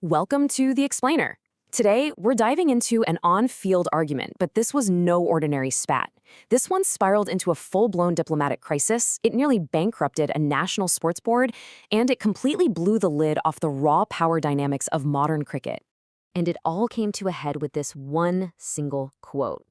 Welcome to The Explainer. Today, we're diving into an on-field argument, but this was no ordinary spat. This one spiraled into a full-blown diplomatic crisis, it nearly bankrupted a national sports board, and it completely blew the lid off the raw power dynamics of modern cricket. And it all came to a head with this one single quote.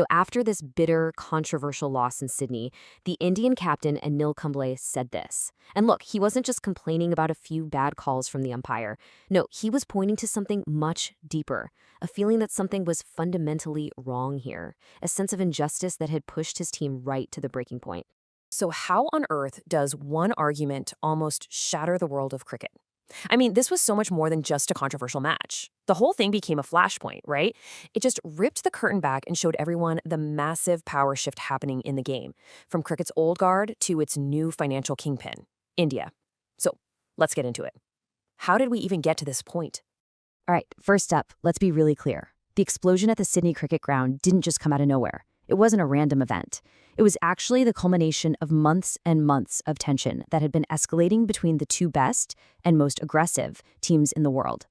After this bitter, controversial loss in Sydney, the Indian captain Anil Kumble said this. And look, he wasn't just complaining about a few bad calls from the umpire. No, he was pointing to something much deeper, a feeling that something was fundamentally wrong here, a sense of injustice that had pushed his team right to the breaking point. So how on earth does one argument almost shatter the world of cricket? This was so much more than just a controversial match. The whole thing became a flashpoint, right? It just ripped the curtain back and showed everyone the massive power shift happening in the game, from cricket's old guard to its new financial kingpin, India. So let's get into it. How did we even get to this point? All right, first up, let's be really clear. The explosion at the Sydney cricket ground didn't just come out of nowhere. It wasn't a random event. It was actually the culmination of months and months of tension that had been escalating between the two best and most aggressive teams in the world.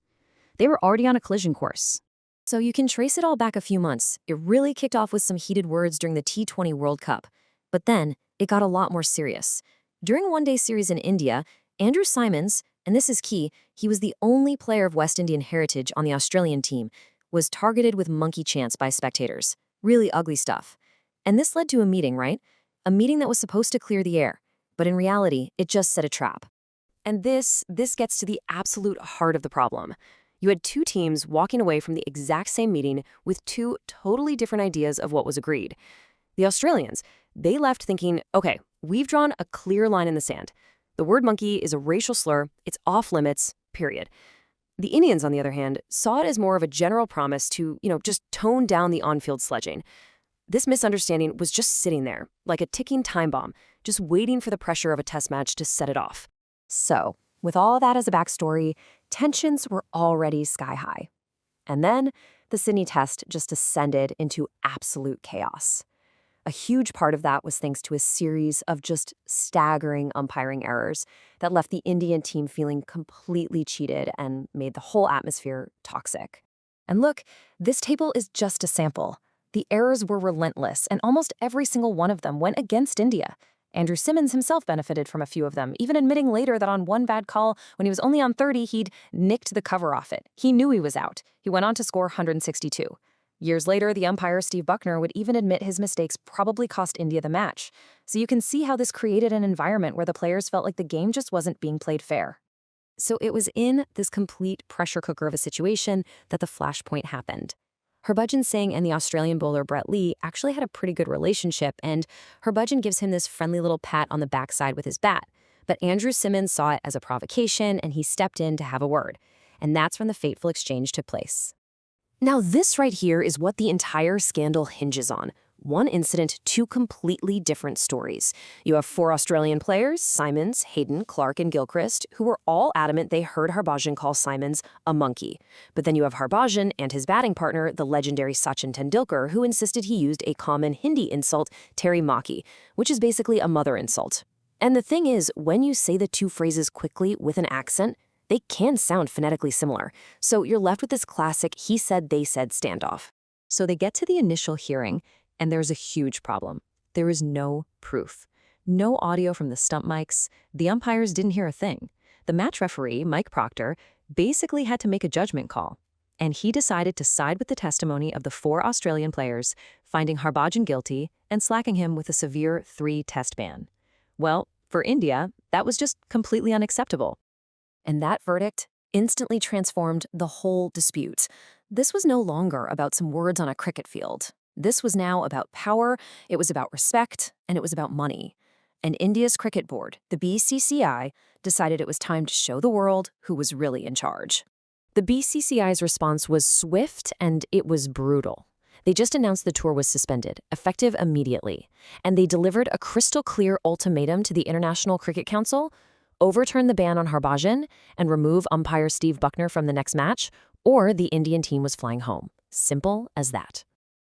They were already on a collision course. So you can trace it all back a few months. It really kicked off with some heated words during the T20 World Cup. But then, it got a lot more serious. During a one-day series in India, Andrew Symonds, and this is key, he was the only player of West Indian heritage on the Australian team, was targeted with monkey chants by spectators. Really ugly stuff. And this led to a meeting, right? A meeting that was supposed to clear the air. But in reality, it just set a trap. And this gets to the absolute heart of the problem. You had two teams walking away from the exact same meeting with two totally different ideas of what was agreed. The Australians, they left thinking, okay, we've drawn a clear line in the sand. The word monkey is a racial slur, it's off limits, period. The Indians, on the other hand, saw it as more of a general promise to, just tone down the on-field sledging. This misunderstanding was just sitting there, like a ticking time bomb, just waiting for the pressure of a test match to set it off. So, with all that as a backstory, tensions were already sky high. And then, the Sydney test just ascended into absolute chaos. A huge part of that was thanks to a series of just staggering umpiring errors that left the Indian team feeling completely cheated and made the whole atmosphere toxic. And look, this table is just a sample. The errors were relentless, and almost every single one of them went against India. Andrew Symonds himself benefited from a few of them, even admitting later that on one bad call, when he was only on 30, he'd nicked the cover off it. He knew he was out. He went on to score 162. Years later, the umpire Steve Buckner would even admit his mistakes probably cost India the match. So you can see how this created an environment where the players felt like the game just wasn't being played fair. So it was in this complete pressure cooker of a situation that the flashpoint happened. Harbhajan Singh and the Australian bowler Brett Lee actually had a pretty good relationship, and Harbhajan gives him this friendly little pat on the backside with his bat. But Andrew Symonds saw it as a provocation, and he stepped in to have a word. And that's when the fateful exchange took place. Now, this right here is what the entire scandal hinges on. One incident, two completely different stories. You have four Australian players, Symonds, Hayden, Clark, and Gilchrist, who were all adamant they heard Harbhajan call Symonds a monkey. But then you have Harbhajan and his batting partner, the legendary Sachin Tendulkar, who insisted he used a common Hindi insult, Teri Maki, which is basically a mother insult. And the thing is, when you say the two phrases quickly with an accent, they can sound phonetically similar. So you're left with this classic he said, they said standoff. So they get to the initial hearing, and there's a huge problem. There is no proof. No audio from the stump mics. The umpires didn't hear a thing. The match referee, Mike Proctor, basically had to make a judgment call. And he decided to side with the testimony of the four Australian players, finding Harbhajan guilty and slacking him with a severe 3-test ban. Well, for India, that was just completely unacceptable. And that verdict instantly transformed the whole dispute. This was no longer about some words on a cricket field. This was now about power, it was about respect, and it was about money. And India's cricket board, the BCCI, decided it was time to show the world who was really in charge. The BCCI's response was swift and it was brutal. They just announced the tour was suspended, effective immediately. And they delivered a crystal-clear ultimatum to the International Cricket Council: overturn the ban on Harbhajan and remove umpire Steve Buckner from the next match, or the Indian team was flying home. Simple as that.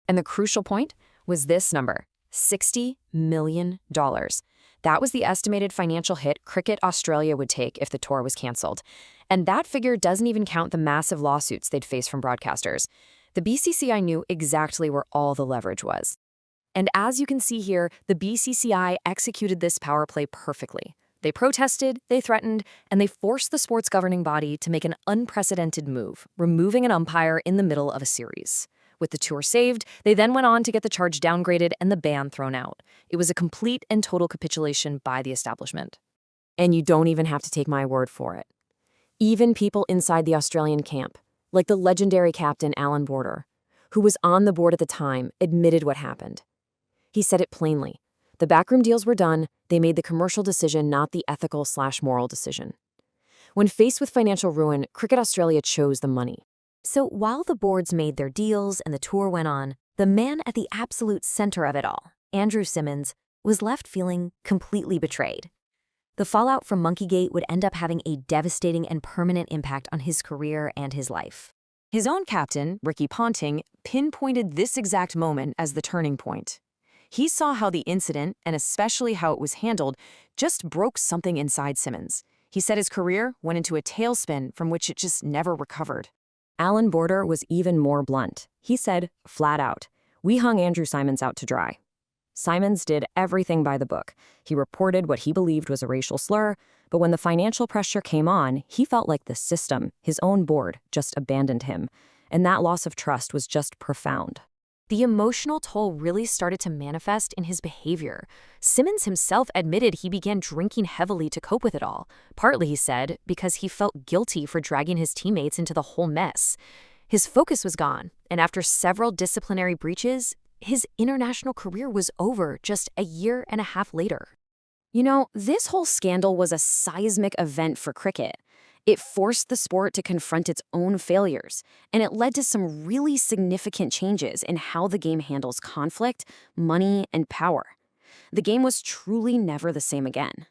And the crucial point was this number, $60 million. That was the estimated financial hit Cricket Australia would take if the tour was cancelled. And that figure doesn't even count the massive lawsuits they'd face from broadcasters. The BCCI knew exactly where all the leverage was. And as you can see here, the BCCI executed this power play perfectly. They protested, they threatened, and they forced the sport's governing body to make an unprecedented move, removing an umpire in the middle of a series. With the tour saved, they then went on to get the charge downgraded and the ban thrown out. It was a complete and total capitulation by the establishment. And you don't even have to take my word for it. Even people inside the Australian camp, like the legendary captain Alan Border, who was on the board at the time, admitted what happened. He said it plainly. The backroom deals were done, they made the commercial decision, not the ethical/moral decision. When faced with financial ruin, Cricket Australia chose the money. So while the boards made their deals and the tour went on, the man at the absolute center of it all, Andrew Symonds, was left feeling completely betrayed. The fallout from Monkeygate would end up having a devastating and permanent impact on his career and his life. His own captain, Ricky Ponting, pinpointed this exact moment as the turning point. He saw how the incident, and especially how it was handled, just broke something inside Symonds. He said his career went into a tailspin from which it just never recovered. Alan Border was even more blunt. He said, flat out, "We hung Andrew Symonds out to dry." Symonds did everything by the book. He reported what he believed was a racial slur, but when the financial pressure came on, he felt like the system, his own board, just abandoned him. And that loss of trust was just profound. The emotional toll really started to manifest in his behavior. Symonds himself admitted he began drinking heavily to cope with it all. Partly, he said, because he felt guilty for dragging his teammates into the whole mess. His focus was gone, and after several disciplinary breaches, his international career was over just a year and a half later. You know, this whole scandal was a seismic event for cricket. It forced the sport to confront its own failures, and it led to some really significant changes in how the game handles conflict, money, and power. The game was truly never the same again.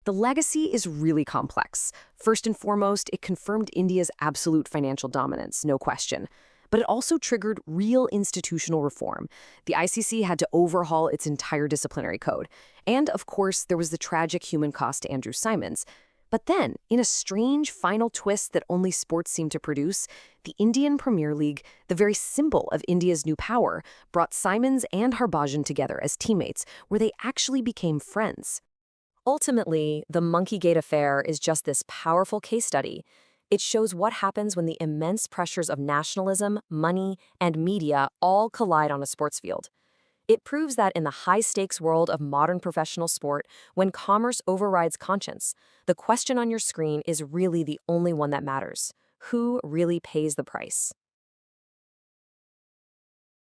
The legacy is really complex. First and foremost, it confirmed India's absolute financial dominance, no question. But it also triggered real institutional reform. The ICC had to overhaul its entire disciplinary code. And, of course, there was the tragic human cost to Andrew Symonds. But then, in a strange final twist that only sports seem to produce, the Indian Premier League, the very symbol of India's new power, brought Symonds and Harbhajan together as teammates, where they actually became friends. Ultimately, the Monkeygate affair is just this powerful case study. It shows what happens when the immense pressures of nationalism, money, and media all collide on a sports field. It proves that in the high-stakes world of modern professional sport, when commerce overrides conscience, the question on your screen is really the only one that matters. Who really pays the price?